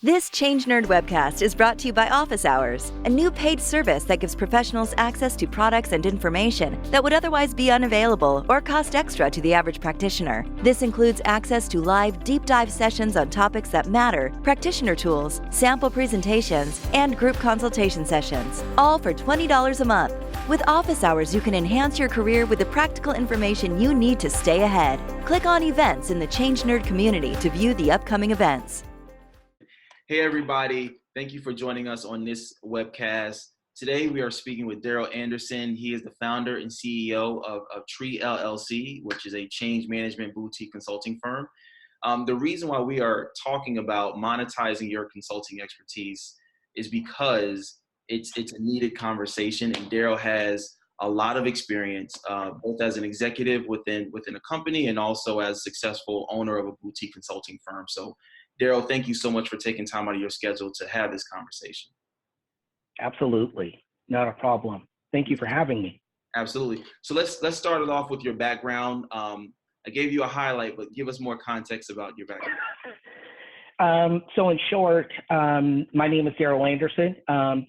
This ChangeNerd webcast is brought to you by Office Hours, a new paid service that gives professionals access to products and information that would otherwise be unavailable or cost extra to the average practitioner. This includes access to live, deep dive sessions on topics that matter, practitioner tools, sample presentations, and group consultation sessions, all for $20 a month. With Office Hours, you can enhance your career with the practical information you need to stay ahead. Click on Events in the ChangeNerd community to view the upcoming events. Hey everybody, thank you for joining us on this webcast. Today we are speaking with Darryl Anderson. He is the founder and CEO of Tr33 LLC, which is a change management boutique consulting firm. The reason why we are talking about monetizing your consulting expertise is because it's a needed conversation, and Darryl has a lot of experience, both as an executive within a company and also as a successful owner of a boutique consulting firm. So Darryl, thank you so much for taking time out of your schedule to have this conversation. Absolutely, not a problem. Thank you for having me. Absolutely. So let's start it off with your background. I gave you a highlight, but give us more context about your background. So in short, my name is Darryl Anderson.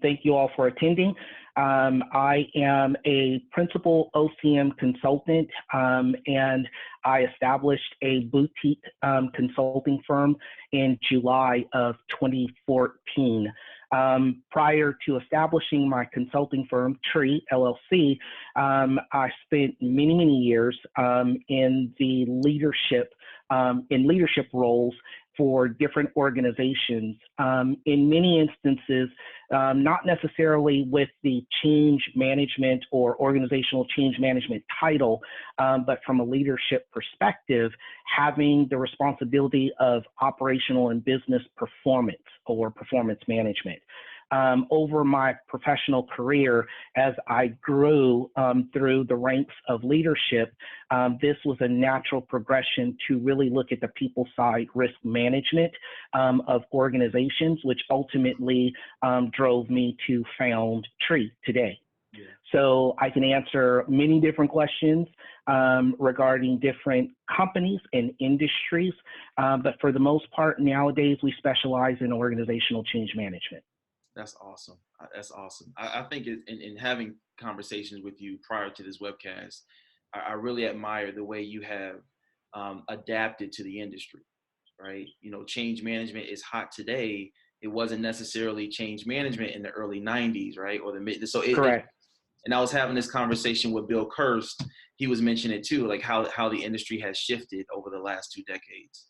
Thank you all for attending. I am a principal OCM consultant, and I established a boutique consulting firm in July of 2014. Prior to establishing my consulting firm, Tr33 LLC, I spent many years in the leadership roles for different organizations, in many instances, not necessarily with the change management or organizational change management title, but from a leadership perspective, having the responsibility of operational and business performance or performance management. Over my professional career, as I grew through the ranks of leadership, this was a natural progression to really look at the people side risk management of organizations, which ultimately drove me to found Tr33 today. Yeah. So I can answer many different questions regarding different companies and industries, but for the most part, nowadays we specialize in organizational change management. That's awesome. That's awesome. I think in having conversations with you prior to this webcast, I really admire the way you have adapted to the industry, right? You know, change management is hot today. It wasn't necessarily change management in the early 90s, right? Or the mid. So correct. And I was having this conversation with Bill Kirst. He was mentioning it too, like how the industry has shifted over the last 2 decades.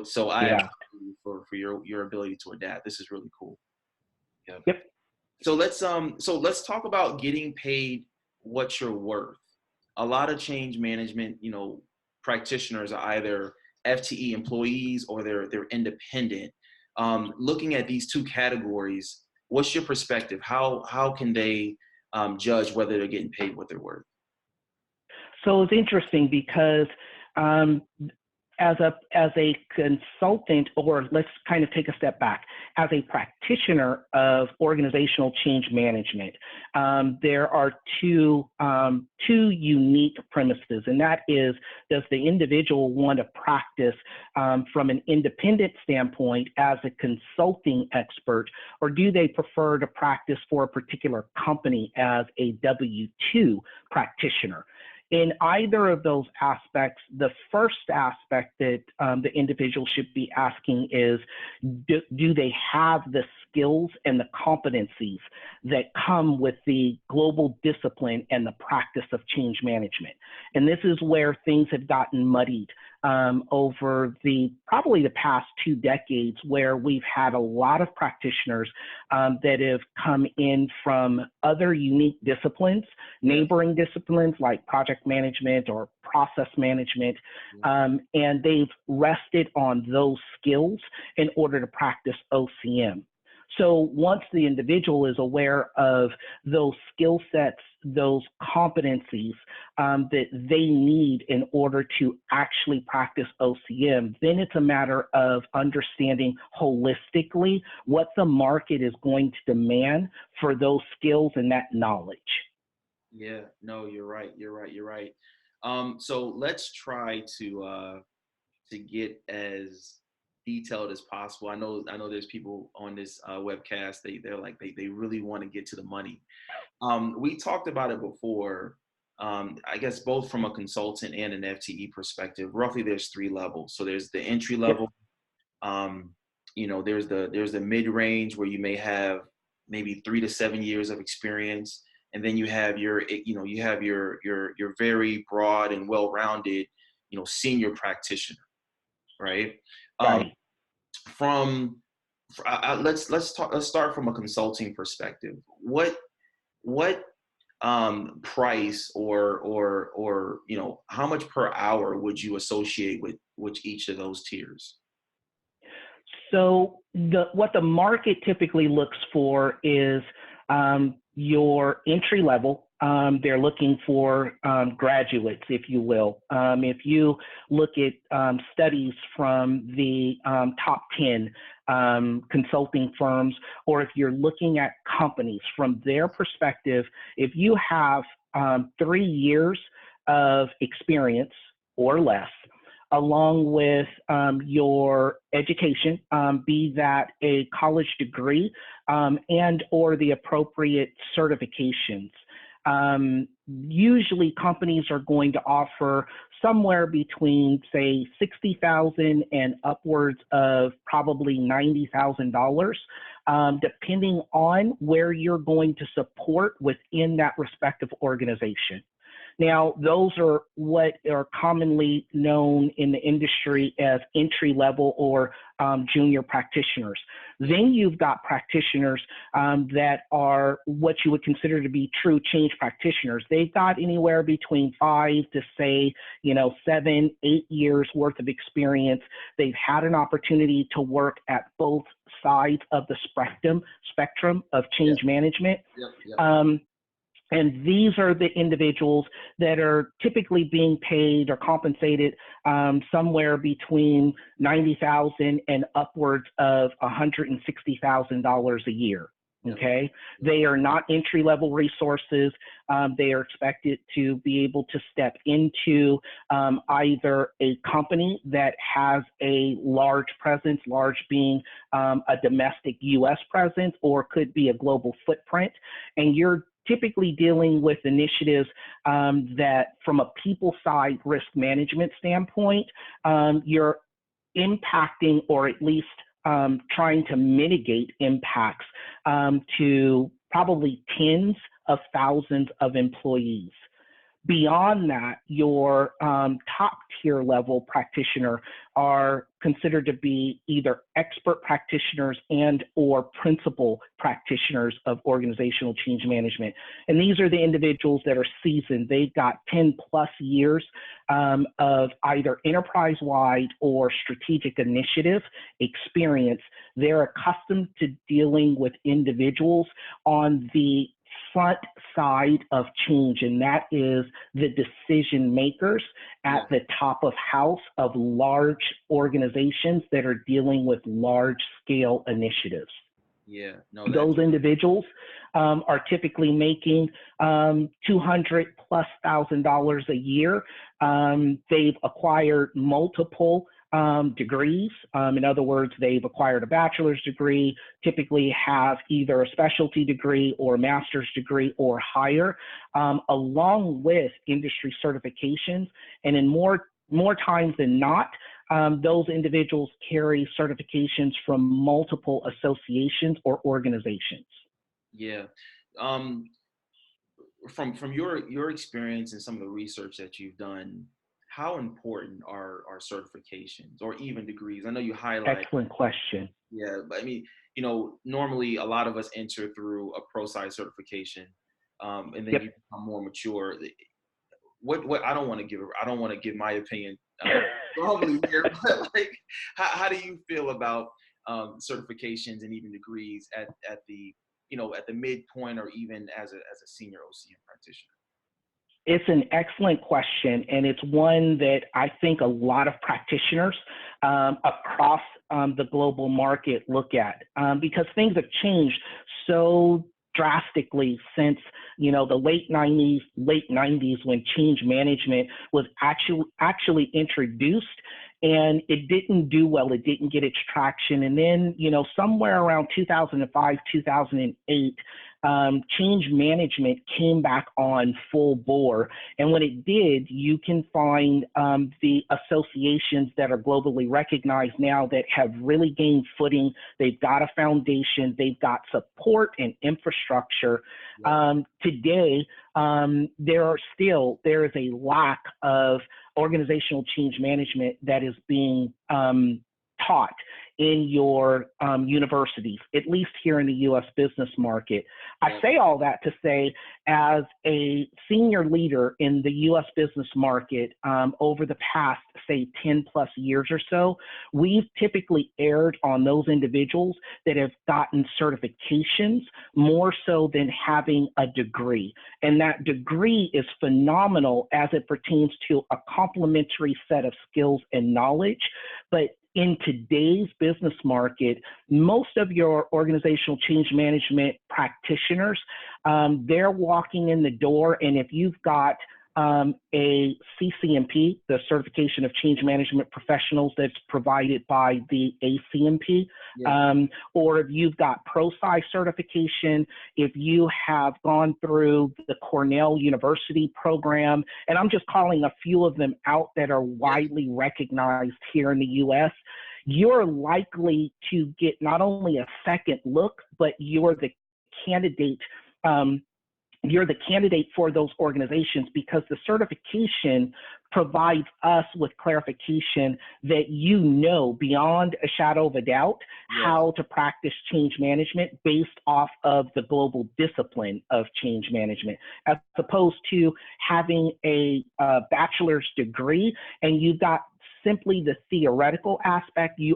So I admire you for your ability to adapt. This is really cool. Yep. So let's talk about getting paid what you're worth. A lot of change management, practitioners are either FTE employees or they're independent. Looking at these two categories, what's your perspective? How can they judge whether they're getting paid what they're worth? So it's interesting because as a consultant, or let's kind of take a step back, as a practitioner of organizational change management, there are two unique premises, and that is, does the individual want to practice from an independent standpoint as a consulting expert, or do they prefer to practice for a particular company as a W-2 practitioner? In either of those aspects, the first aspect that the individual should be asking is, do they have the skills and the competencies that come with the global discipline and the practice of change management? And this is where things have gotten muddied over probably the past 2 decades, where we've had a lot of practitioners that have come in from other unique disciplines, neighboring disciplines like project management or process management, and they've rested on those skills in order to practice OCM. So once the individual is aware of those skill sets, those competencies that they need in order to actually practice OCM, then it's a matter of understanding holistically what the market is going to demand for those skills and that knowledge. Yeah, no, you're right. So let's try to get as detailed as possible. I know there's people on this webcast. They really want to get to the money. We talked about it before. I guess both from a consultant and an FTE perspective. Roughly, there's 3 levels. So there's the entry level. There's the mid range where you may have maybe 3 to 7 years of experience, and then you have your very broad and well-rounded, senior practitioner, right? Right. Let's start from a consulting perspective. What price or how much per hour would you associate with each of those tiers? So what the market typically looks for is your entry level. They're looking for graduates, if you will. If you look at studies from the top 10 consulting firms, or if you're looking at companies from their perspective, if you have 3 years of experience or less, along with your education, be that a college degree and or the appropriate certifications. Usually companies are going to offer somewhere between, say, $60,000 and upwards of probably $90,000, depending on where you're going to support within that respective organization. Now, those are what are commonly known in the industry as entry level or junior practitioners. Then you've got practitioners that are what you would consider to be true change practitioners. They've got anywhere between 5 to say, 7, 8 years worth of experience. They've had an opportunity to work at both sides of the spectrum of change management. And these are the individuals that are typically being paid or compensated somewhere between $90,000 and upwards of $160,000 a year. Okay, they are not entry-level resources. They are expected to be able to step into either a company that has a large presence, large being a domestic U.S. presence, or could be a global footprint, and you're typically dealing with initiatives that from a people side risk management standpoint, you're impacting or at least trying to mitigate impacts to probably tens of thousands of employees. Beyond that, your top tier level practitioner are considered to be either expert practitioners and or principal practitioners of organizational change management. And these are the individuals that are seasoned. They've got 10 plus years of either enterprise-wide or strategic initiative experience. They're accustomed to dealing with individuals on the front side of change, and that is the decision makers at the top of house of large organizations that are dealing with large scale initiatives. Those individuals are typically making $200,000+ a year. They've acquired multiple degrees. In other words, they've acquired a bachelor's degree, typically have either a specialty degree or a master's degree or higher, along with industry certifications. And in more times than not, those individuals carry certifications from multiple associations or organizations. From your experience and some of the research that you've done, how important are certifications or even degrees? I know you highlight. Excellent question. Yeah, but I mean, normally a lot of us enter through a pro-side certification, and then you become more mature. What I don't want to give my opinion wrongly here, but like, how do you feel about certifications and even degrees at the midpoint or even as a senior OCM practitioner? It's an excellent question, and it's one that I think a lot of practitioners across the global market look at because things have changed so drastically since the late 90s when change management was actually introduced and it didn't do well. It didn't get its traction. And then, somewhere around 2005, 2008, change management came back on full bore. And when it did, you can find the associations that are globally recognized now that have really gained footing. They've got a foundation, they've got support and infrastructure. Today, there is a lack of organizational change management that is being taught in your universities, at least here in the U.S. business market. I say all that to say, as a senior leader in the U.S. business market over the past, say, 10 plus years or so, we've typically erred on those individuals that have gotten certifications more so than having a degree. And that degree is phenomenal as it pertains to a complementary set of skills and knowledge. But in today's business market, most of your organizational change management practitioners, they're walking in the door, and if you've got a CCMP, the Certification of Change Management Professionals that's provided by the ACMP, or if you've got ProSci certification, if you have gone through the Cornell University program, and I'm just calling a few of them out that are widely recognized here in the U.S., you're likely to get not only a second look, but you're the candidate for those organizations, because the certification provides us with clarification that beyond a shadow of a doubt how to practice change management based off of the global discipline of change management, as opposed to having a bachelor's degree and you've got simply the theoretical aspect, you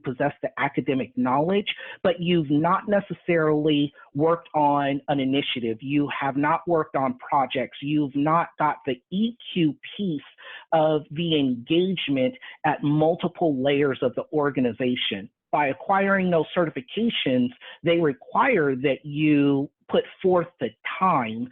possess the academic knowledge, but you've not necessarily worked on an initiative. You have not worked on projects. You've not got the EQ piece of the engagement at multiple layers of the organization. By acquiring those certifications, they require that you put forth the time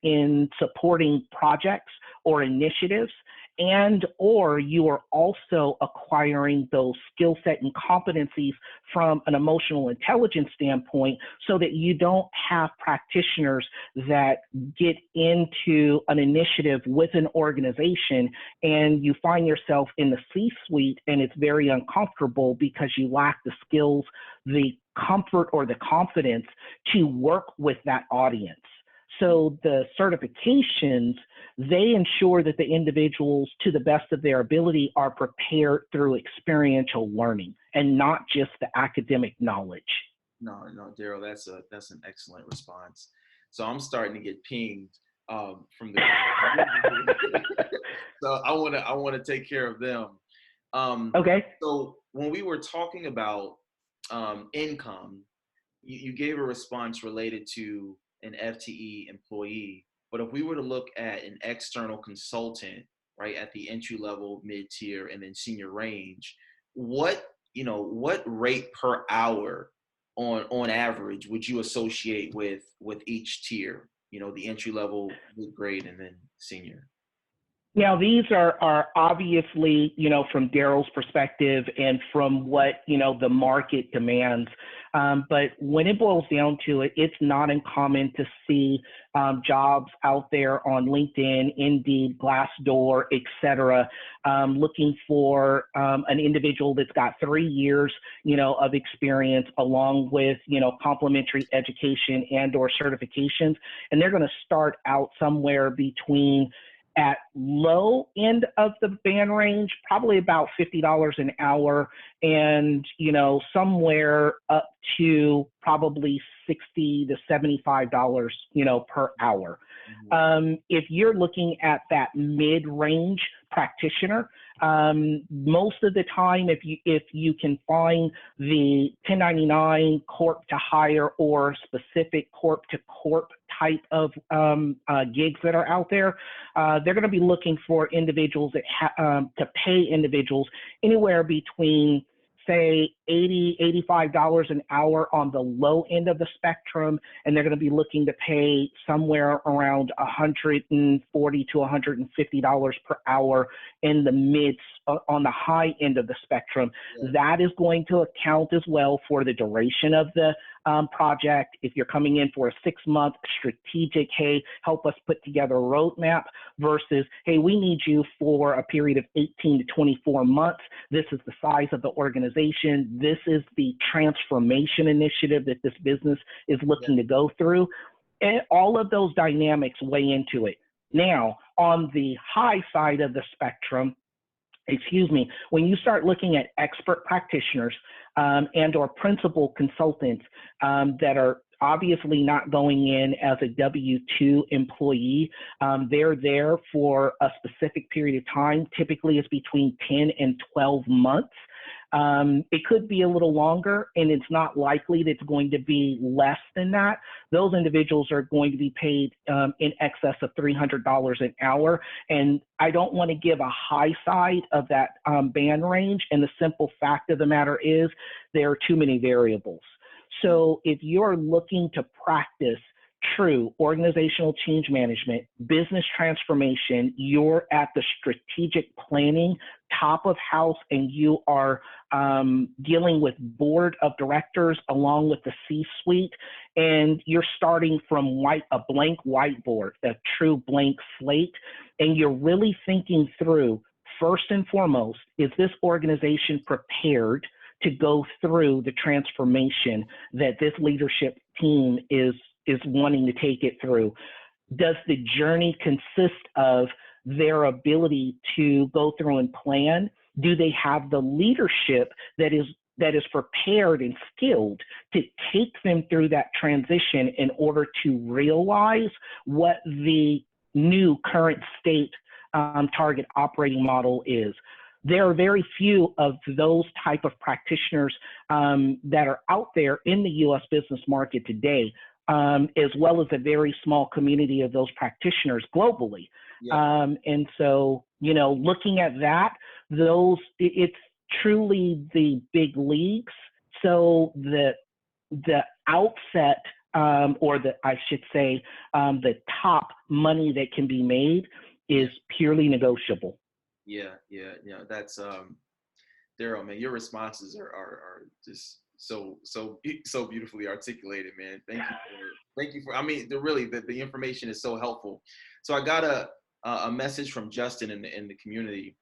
in supporting projects or initiatives, and or you are also acquiring those skill set and competencies from an emotional intelligence standpoint, so that you don't have practitioners that get into an initiative with an organization and you find yourself in the C-suite and it's very uncomfortable because you lack the skills, the comfort, or the confidence to work with that audience. So the certifications, they ensure that the individuals, to the best of their ability, are prepared through experiential learning and not just the academic knowledge. No, Darryl, that's an excellent response. So I'm starting to get pinged from the. So I want to take care of them. Okay. So when we were talking about income, you gave a response related to an FTE employee. But if we were to look at an external consultant, right, at the entry level, mid-tier, and then senior range, what rate per hour on average would you associate with each tier? The entry level, mid grade, and then senior. Now, these are obviously, from Darryl's perspective and from what, the market demands. But when it boils down to it, it's not uncommon to see jobs out there on LinkedIn, Indeed, Glassdoor, etc., looking for an individual that's got 3 years, of experience, along with, complementary education and or certifications. And they're going to start out somewhere between, at low end of the band range, probably about $50 an hour, and somewhere up to probably $60 to $75, per hour. If you're looking at that mid-range practitioner, most of the time, if you can find the 1099 corp to hire or specific corp to corp type of gigs that are out there, they're going to be looking for individuals that to pay individuals anywhere between, say, $80, $85 an hour on the low end of the spectrum, and they're going to be looking to pay somewhere around $140 to $150 per hour in the midst on the high end of the spectrum, that is going to account as well for the duration of the project. If you're coming in for a 6-month strategic, hey, help us put together a roadmap, versus, hey, we need you for a period of 18 to 24 months. This is the size of the organization. This is the transformation initiative that this business is looking to go through. And all of those dynamics weigh into it. Now, on the high side of the spectrum, when you start looking at expert practitioners and or principal consultants that are obviously not going in as a W-2 employee, they're there for a specific period of time. Typically, it's between 10 and 12 months. It could be a little longer, and it's not likely that it's going to be less than that. Those individuals are going to be paid in excess of $300 an hour. And I don't want to give a high side of that band range. And the simple fact of the matter is there are too many variables. So if you're looking to practice true organizational change management, business transformation, you're at the strategic planning top of house, and you are dealing with board of directors along with the C-suite, and you're starting from a blank whiteboard, a true blank slate, and you're really thinking through, first and foremost, is this organization prepared to go through the transformation that this leadership team is wanting to take it through? Does the journey consist of their ability to go through and plan? Do they have the leadership that is prepared and skilled to take them through that transition in order to realize what the new current state target operating model is? There are very few of those type of practitioners that are out there in the U.S. business market today, as well as a very small community of those practitioners globally. And so, looking at that, it's truly the big leagues. So the outset, the top money that can be made is purely negotiable. Yeah. That's Darryl, man. Your responses are just so beautifully articulated, man. Thank you for. I mean, the information is so helpful. So I got a message from Justin in the community.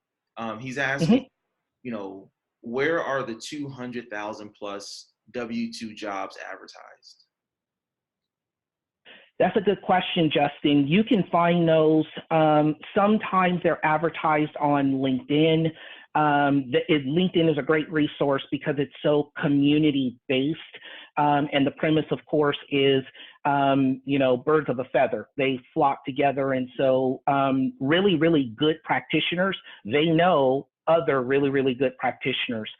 He's asking, where are the 200,000 plus W-2 jobs advertised? That's a good question, Justin. You can find those. Sometimes they're advertised on LinkedIn. LinkedIn is a great resource because it's so community-based. And the premise, of course, is, birds of a feather. They flock together. And so really, really good practitioners, they know other really, really good practitioners.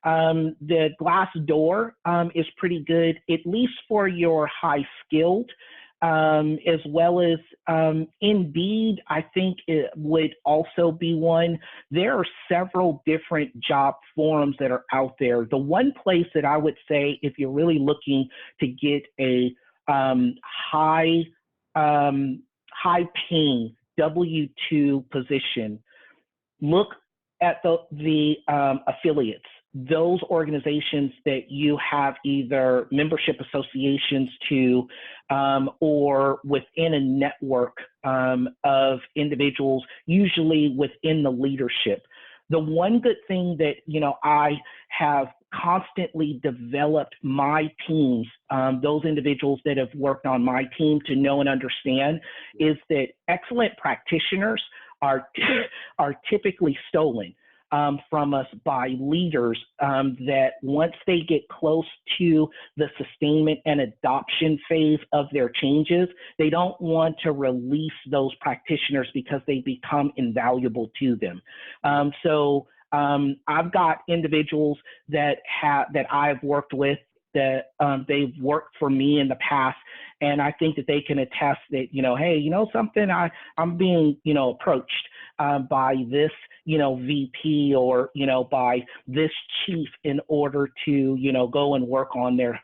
The Glassdoor is pretty good, at least for your high-skilled. As well as Indeed, I think it would also be one. There are several different job forums that are out there. The one place that I would say, if you're really looking to get a high paying W-2 position, look at the affiliates. Those organizations that you have either membership associations to or within a network of individuals, usually within the leadership. The one good thing that, I have constantly developed my teams, those individuals that have worked on my team to know and understand, is that excellent practitioners are typically stolen from us by leaders that once they get close to the sustainment and adoption phase of their changes, they don't want to release those practitioners because they become invaluable to them. So I've got individuals that I've worked with that they've worked for me in the past, and I think that they can attest that, hey, something, I'm being, approached by this, VP or, by this chief in order to, go and work on their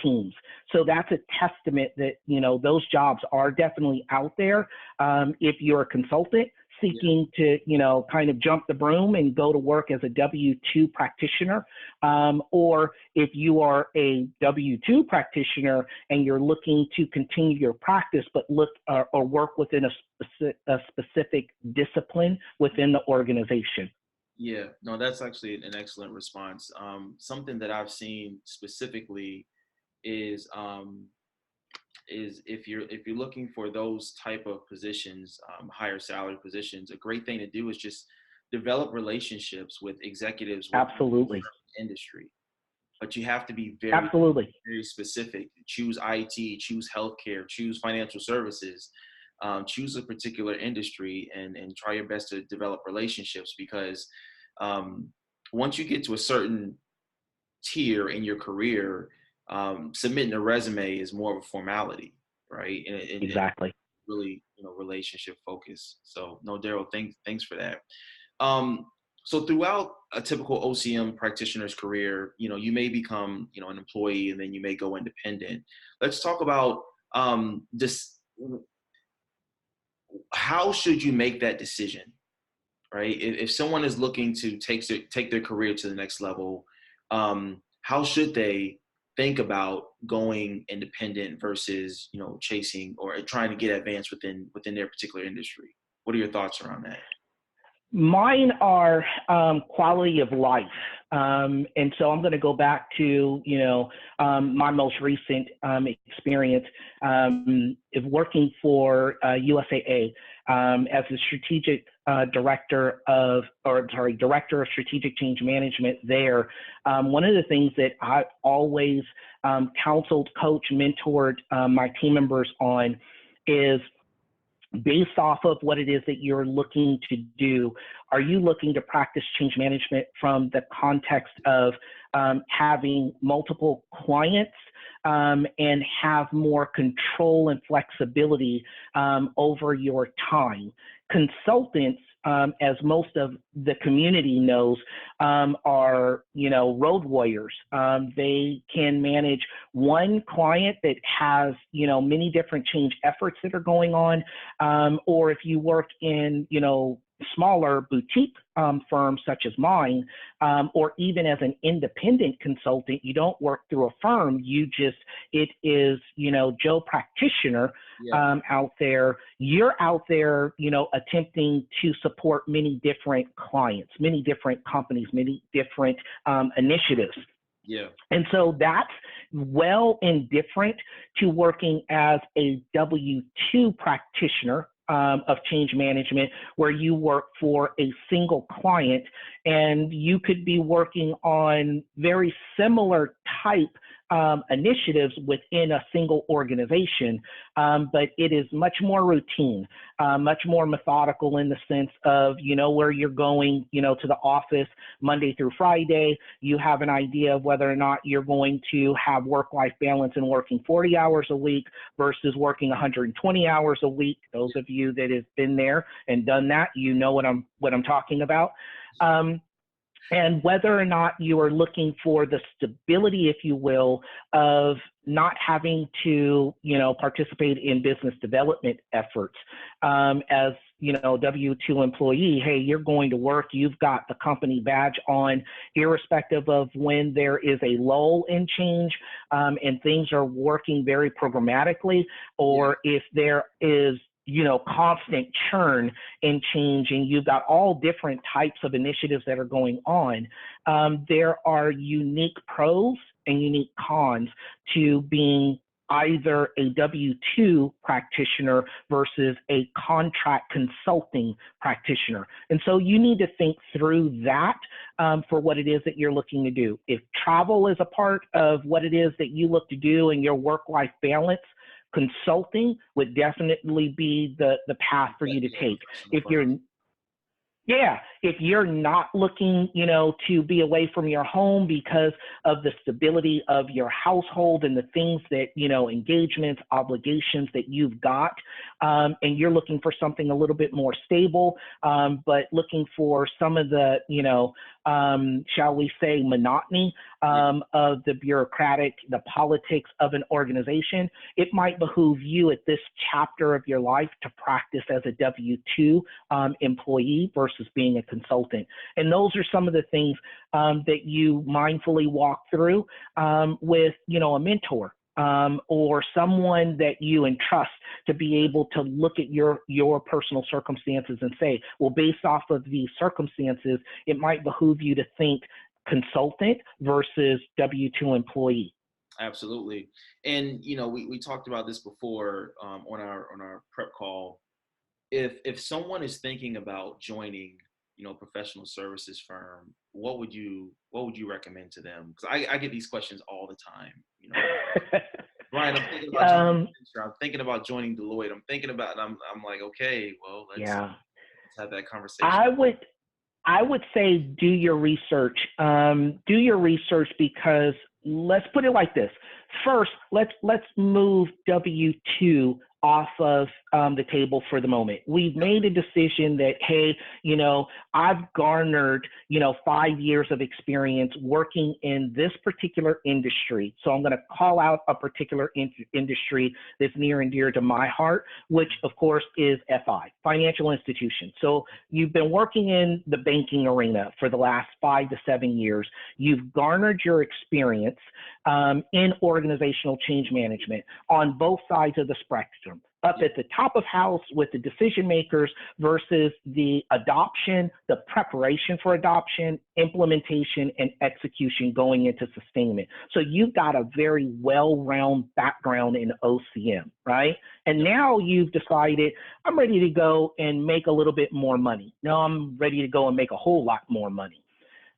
teams. So that's a testament that, those jobs are definitely out there. If you're a consultant, seeking to, kind of jump the broom and go to work as a W-2 practitioner, or if you are a W-2 practitioner and you're looking to continue your practice, but look or work within a specific discipline within the organization. Yeah, no, that's actually an excellent response. Something that I've seen specifically is if you're looking for those type of positions, higher salary positions, a great thing to do is just develop relationships with executives within Absolutely. the industry. But you have to be very, Absolutely. very specific. Choose IT, choose healthcare, choose financial services, choose a particular industry, and try your best to develop relationships, because once you get to a certain tier in your career, submitting a resume is more of a formality, right? And Exactly. really, relationship focused. So no, Darryl, thanks for that. So throughout a typical OCM practitioner's career, you may become, an employee, and then you may go independent. Let's talk about this. How should you make that decision, right? If someone is looking to take their career to the next level, how should they think about going independent versus, chasing or trying to get advanced within their particular industry? What are your thoughts around that? Mine are quality of life. And so I'm going to go back to, my most recent experience of working for USAA as the director of strategic change management there. One of the things that I always counseled, coached, mentored my team members on is, based off of what it is that you're looking to do, are you looking to practice change management from the context of having multiple clients and have more control and flexibility over your time? Consultants, as most of the community knows, are, road warriors. They can manage one client that has, many different change efforts that are going on. Or if you work in, smaller boutique firms such as mine, or even as an independent consultant, you don't work through a firm. It is, Joe practitioner out there. You're out there, attempting to support many different clients, many different companies, many different initiatives. Yeah. And so that's well and different to working as a W-2 practitioner of change management, where you work for a single client and you could be working on very similar type initiatives within a single organization, but it is much more routine, much more methodical in the sense of, where you're going, to the office Monday through Friday. You have an idea of whether or not you're going to have work-life balance and working 40 hours a week versus working 120 hours a week. Those of you that have been there and done that, what I'm talking about. And whether or not you are looking for the stability, if you will, of not having to, participate in business development efforts. As, W-2 employee, hey, you're going to work, you've got the company badge on, irrespective of when there is a lull in change and things are working very programmatically, or if there is constant churn and change, and you've got all different types of initiatives that are going on. There are unique pros and unique cons to being either a W-2 practitioner versus a contract consulting practitioner. And so you need to think through that for what it is that you're looking to do. If travel is a part of what it is that you look to do in your work-life balance, consulting would definitely be the path for you to take. If you're Yeah, if you're not looking, to be away from your home because of the stability of your household and the things that, engagements, obligations that you've got, and you're looking for something a little bit more stable, but looking for some of the, shall we say, monotony of the bureaucratic, the politics of an organization, it might behoove you at this chapter of your life to practice as a W-2 employee versus being a consultant. And those are some of the things that you mindfully walk through with, a mentor. Or someone that you entrust to be able to look at your personal circumstances and say, well, based off of these circumstances, it might behoove you to think consultant versus W-2 employee. Absolutely. And, we talked about this before on our prep call. If someone is thinking about joining, professional services firm, what would you recommend to them? Because I get these questions all the time. Brian, I'm thinking about joining Deloitte. I'm thinking about, and I'm like, okay, well, let's have that conversation. I would say do your research. Do your research because let's put it like this. First, let's move W-2 off of the table for the moment. We've made a decision that, hey, I've garnered, 5 years of experience working in this particular industry. So I'm going to call out a particular industry that's near and dear to my heart, which of course is FI, financial institution. So you've been working in the banking arena for the last 5 to 7 years. You've garnered your experience in organizational change management on both sides of the spectrum, up at the top of house with the decision makers versus the adoption, the preparation for adoption, implementation, and execution going into sustainment. So you've got a very well-rounded background in OCM, right? And now you've decided, I'm ready to go and make a little bit more money. No, I'm ready to go and make a whole lot more money.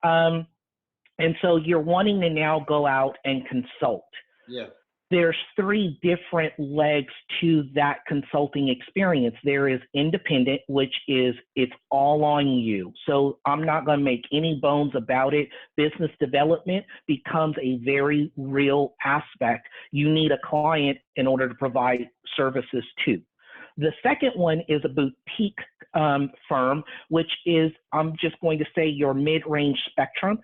And so you're wanting to now go out and consult. Yeah. There's 3 different legs to that consulting experience. There is independent, which is it's all on you. So I'm not going to make any bones about it. Business development becomes a very real aspect. You need a client in order to provide services to. The second one is a boutique firm, which is, I'm just going to say, your mid-range spectrum,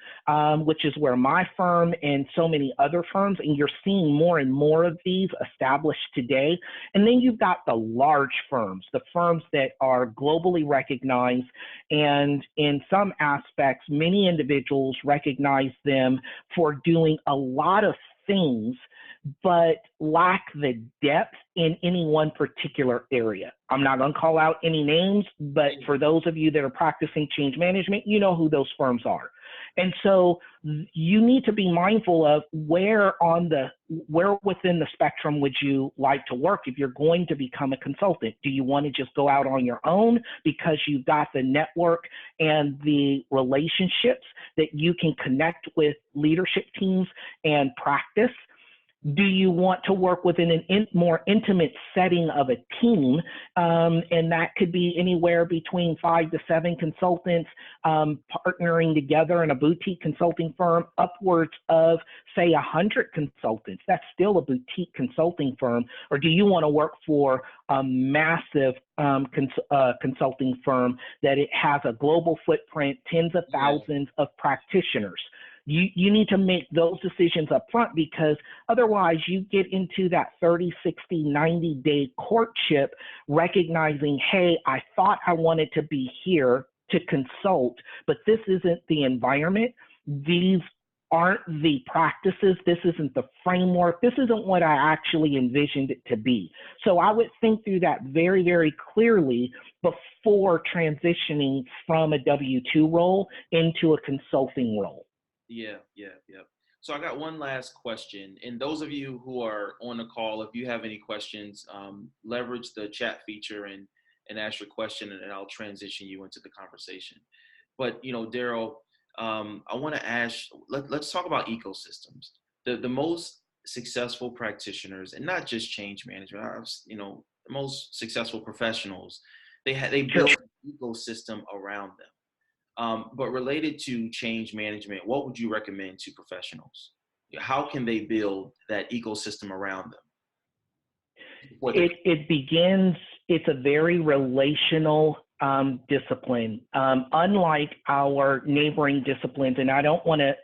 which is where my firm and so many other firms, and you're seeing more and more of these established today. And then you've got the large firms, the firms that are globally recognized, and in some aspects, many individuals recognize them for doing a lot of things but lack the depth in any one particular area. I'm not going to call out any names, but for those of you that are practicing change management, you know who those firms are. And so you need to be mindful of where within the spectrum would you like to work if you're going to become a consultant. Do you want to just go out on your own because you've got the network and the relationships that you can connect with leadership teams and practice? Do you want to work within an more intimate setting of a team? And that could be anywhere between 5 to 7 consultants partnering together in a boutique consulting firm, upwards of, say, 100 consultants. That's still a boutique consulting firm. Or do you want to work for a massive consulting firm that it has a global footprint, tens of thousands of practitioners? You need to make those decisions up front, because otherwise you get into that 30, 60, 90-day courtship, recognizing, hey, I thought I wanted to be here to consult, but this isn't the environment. These aren't the practices. This isn't the framework. This isn't what I actually envisioned it to be. So I would think through that very, very clearly before transitioning from a W-2 role into a consulting role. Yeah. So I got one last question. And those of you who are on the call, if you have any questions, leverage the chat feature and ask your question, and I'll transition you into the conversation. But, Darryl, I want to ask, let's talk about ecosystems. The most successful practitioners, and not just change management, the most successful professionals, they build an ecosystem around them. But related to change management, what would you recommend to professionals? How can they build that ecosystem around them? It begins, it's a very relational discipline. Unlike our neighboring disciplines, and I don't want to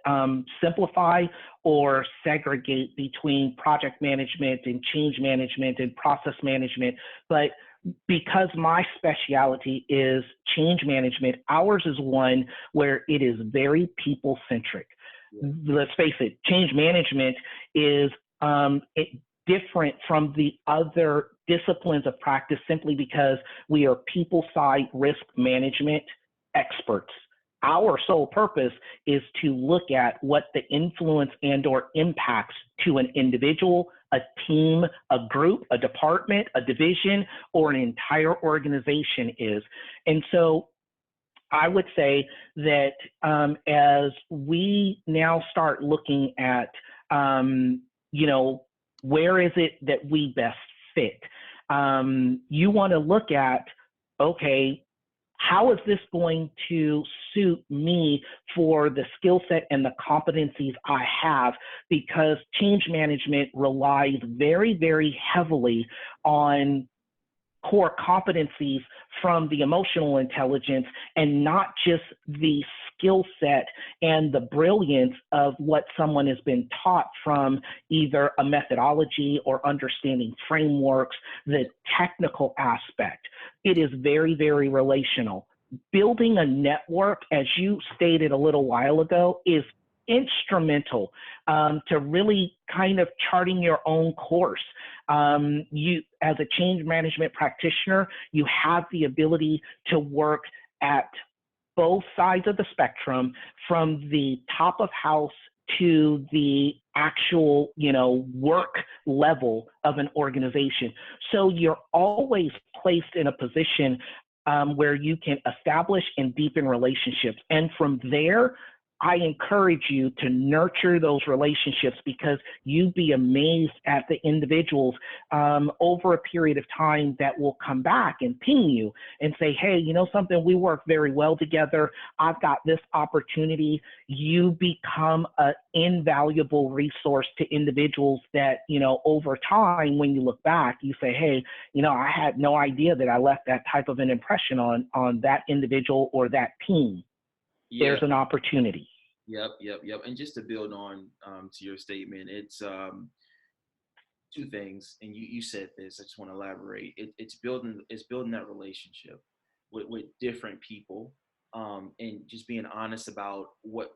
simplify or segregate between project management and change management and process management, but because my specialty is change management, ours is one where it is very people-centric. Yeah. Let's face it, change management is different from the other disciplines of practice simply because we are people-side risk management experts. Our sole purpose is to look at what the influence and or impacts to an individual, a team, a group, a department, a division, or an entire organization is. And so I would say that as we now start looking at, where is it that we best fit? You want to look at, okay, how is this going to suit me for the skill set and the competencies I have? Because change management relies very, very heavily on core competencies from the emotional intelligence and not just the skill set and the brilliance of what someone has been taught from either a methodology or understanding frameworks, the technical aspect. It is very, very relational. Building a network, as you stated a little while ago, is instrumental to really kind of charting your own course. You, as a change management practitioner, you have the ability to work at both sides of the spectrum, from the top of house to the actual, work level of an organization. So you're always placed in a position where you can establish and deepen relationships. And from there, I encourage you to nurture those relationships, because you'd be amazed at the individuals over a period of time that will come back and ping you and say, hey, you know something, we work very well together. I've got this opportunity. You become an invaluable resource to individuals that, over time, when you look back, you say, hey, I had no idea that I left that type of an impression on that individual or that team. Yeah. There's an opportunity. Yep. And just to build on to your statement, it's two things, and you said this. I just want to elaborate. It's building that relationship with different people, and just being honest about what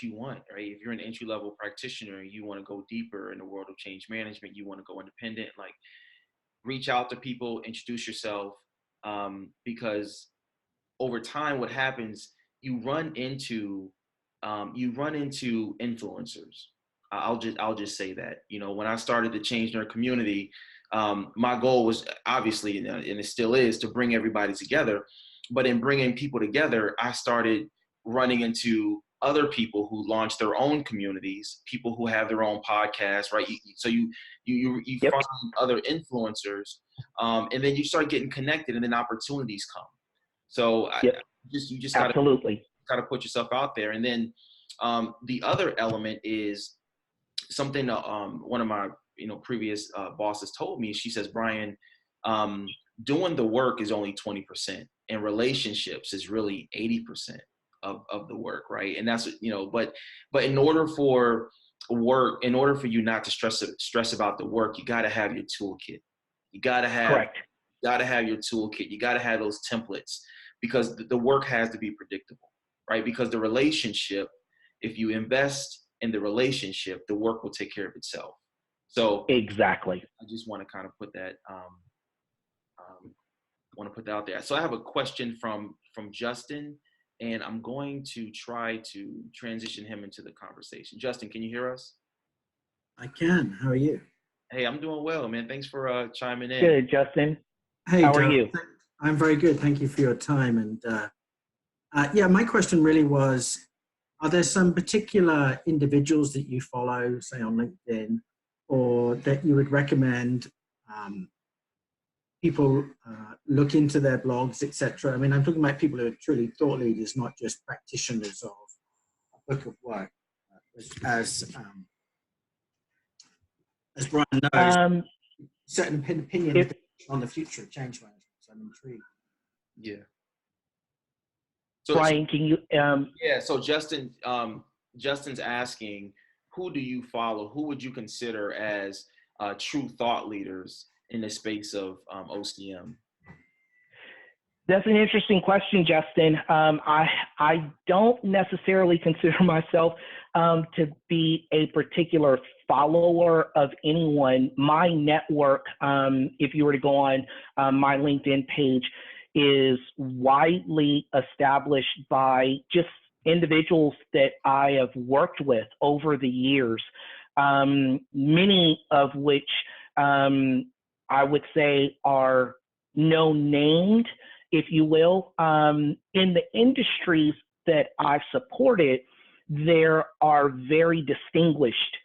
you want. Right? If you're an entry level practitioner, you want to go deeper in the world of change management. You want to go independent. Like, reach out to people, introduce yourself, because over time, what happens, you run into influencers. I'll just say that. When I started the ChangeNerd community, my goal was obviously, and it still is, to bring everybody together. But in bringing people together, I started running into other people who launched their own communities, people who have their own podcasts, right? So you yep. find other influencers, and then you start getting connected, and then opportunities come. So yep. You just absolutely gotta put yourself out there. And then the other element is something one of my previous bosses told me. She says, Brian, doing the work is only 20%, and relationships is really 80% of the work, right? And that's but in order for you not to stress about the work, you got to have your toolkit. You got to have correct. You got to have your toolkit. You got to have those templates, because the work has to be predictable, right? Because the relationship, if you invest in the relationship, the work will take care of itself. So exactly. I just want to kind of put that out there. So I have a question from Justin, and I'm going to try to transition him into the conversation. Justin, can you hear us? I can. How are you? Hey, I'm doing well, man. Thanks for chiming in. Good, Justin. Hey, how are you? I'm very good. Thank you for your time. And yeah, my question really was, are there some particular individuals that you follow, say on LinkedIn, or that you would recommend people look into their blogs, etc. I mean, I'm talking about people who are truly thought leaders, not just practitioners of a book of work. As Brian knows, certain opinions on the future of change management. So I'm intrigued. Yeah. Brian, can you? Yeah. So Justin's asking, who do you follow? Who would you consider as true thought leaders in the space of OCM? That's an interesting question, Justin. I don't necessarily consider myself to be a particular follower of anyone. My network, if you were to go on my LinkedIn page, is widely established by just individuals that I have worked with over the years, many of which I would say are no-named, if you will. In the industries that I've supported, there are very distinguished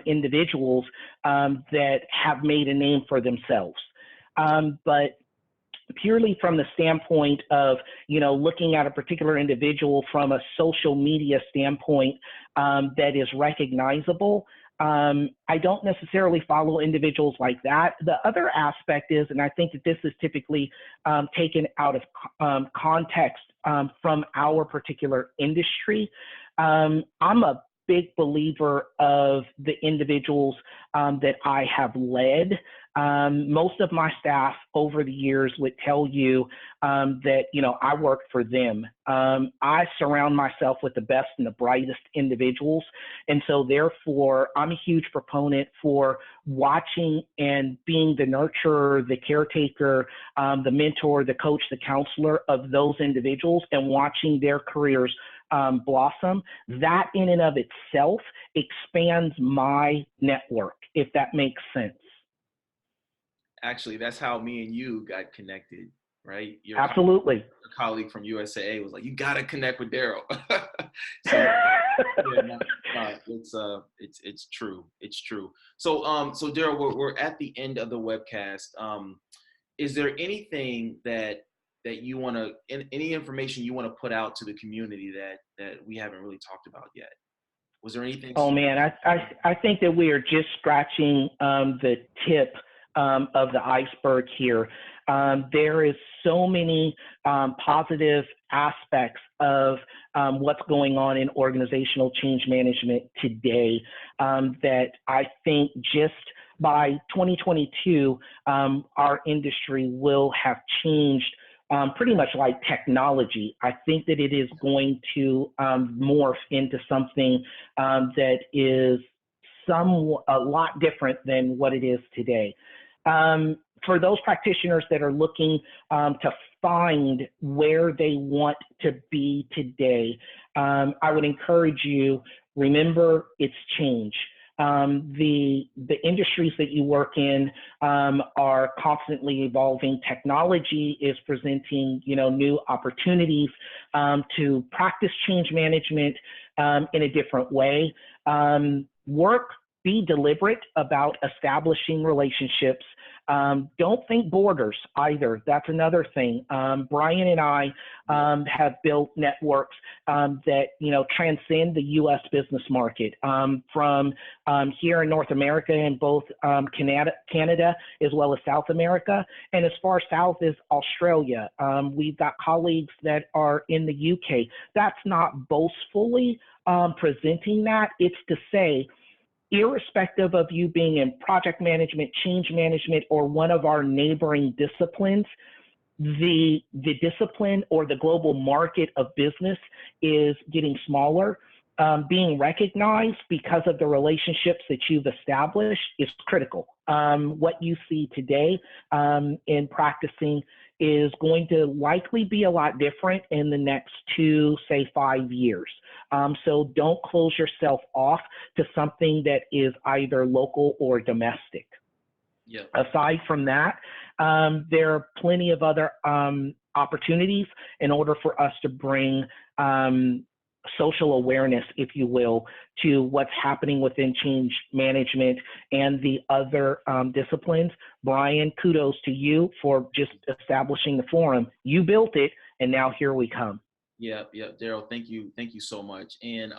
individuals that have made a name for themselves. But purely from the standpoint of, looking at a particular individual from a social media standpoint that is recognizable, I don't necessarily follow individuals like that. The other aspect is, and I think that this is typically taken out of context from our particular industry, I'm a big believer of the individuals that I have led. Most of my staff over the years would tell you that, I work for them. I surround myself with the best and the brightest individuals. And so therefore, I'm a huge proponent for watching and being the nurturer, the caretaker, the mentor, the coach, the counselor of those individuals, and watching their careers blossom. That in and of itself expands my network, if that makes sense. Actually, that's how me and you got connected, right? Absolutely. Your colleague from USAA was like, "You got to connect with Darryl." So, yeah, it's true. It's true. So, Darryl, we're at the end of the webcast. Is there anything that you want to, any information you want to put out to the community that we haven't really talked about yet? Was there anything? Oh man, I think that we are just scratching the tip of the iceberg here. There is so many positive aspects of what's going on in organizational change management today that I think just by 2022, our industry will have changed pretty much like technology. I think that it is going to morph into something that is a lot different than what it is today. For those practitioners that are looking to find where they want to be today, I would encourage you, remember it's change. The industries that you work in are constantly evolving. Technology is presenting, new opportunities to practice change management in a different way. Be deliberate about establishing relationships. Don't think borders either. That's another thing. Brian and I have built networks that transcend the U.S. business market, from here in North America in both Canada as well as South America, and as far south as Australia. We've got colleagues that are in the UK. That's not boastfully presenting that. It's to say, irrespective of you being in project management, change management, or one of our neighboring disciplines, the discipline or the global market of business is getting smaller. Being recognized because of the relationships that you've established is critical. What you see today in practicing is going to likely be a lot different in the next 2, say 5 years. So don't close yourself off to something that is either local or domestic. Yep. Aside from that, there are plenty of other opportunities in order for us to bring social awareness, if you will, to what's happening within change management and the other disciplines. Brian, kudos to you for just establishing the forum. You built it, and now here we come. Yeah, Darryl, thank you so much. And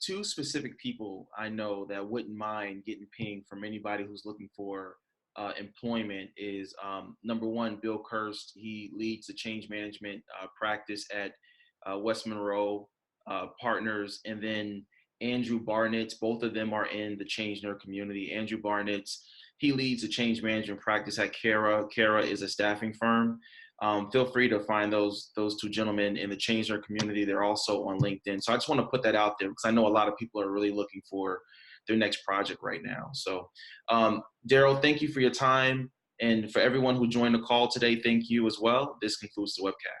two specific people I know that wouldn't mind getting pinged from anybody who's looking for employment is number one, Bill Kirst. He leads the change management practice at West Monroe Partners, and then Andrew Barnett. Both of them are in the ChangeNerd community. Andrew Barnett, he leads the change management practice at Kara. Kara is a staffing firm. Feel free to find those two gentlemen in the ChangeNerd community. They're also on LinkedIn. So I just want to put that out there because I know a lot of people are really looking for their next project right now. So Darryl, thank you for your time. And for everyone who joined the call today, thank you as well. This concludes the webcast.